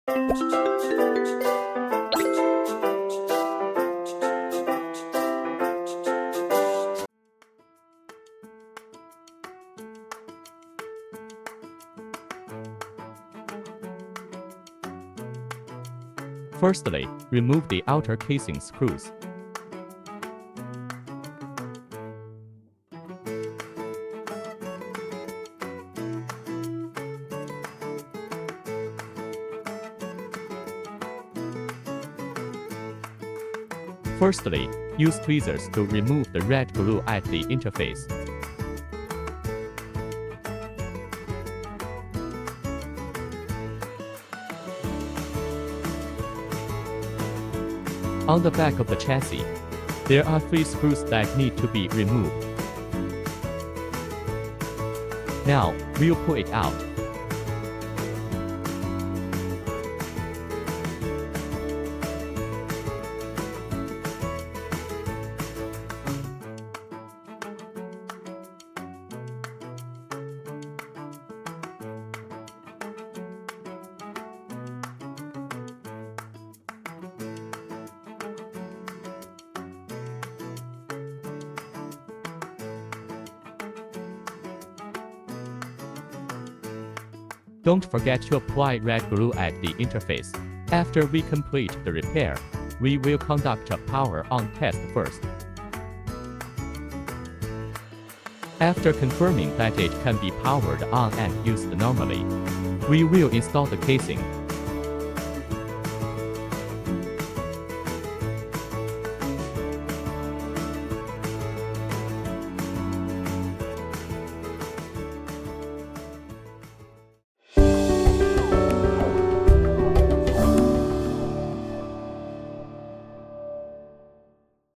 Firstly, remove the outer casing screws. Firstly, use tweezers to remove the red glue at the interface. On the back of the chassis, there are 3 screws that need to be removed. Now, we'll pull it out. Don't forget to apply red glue at the interface. After we complete the repair, we will conduct a power-on test first. After confirming that it can be powered on and used normally, we will install the casing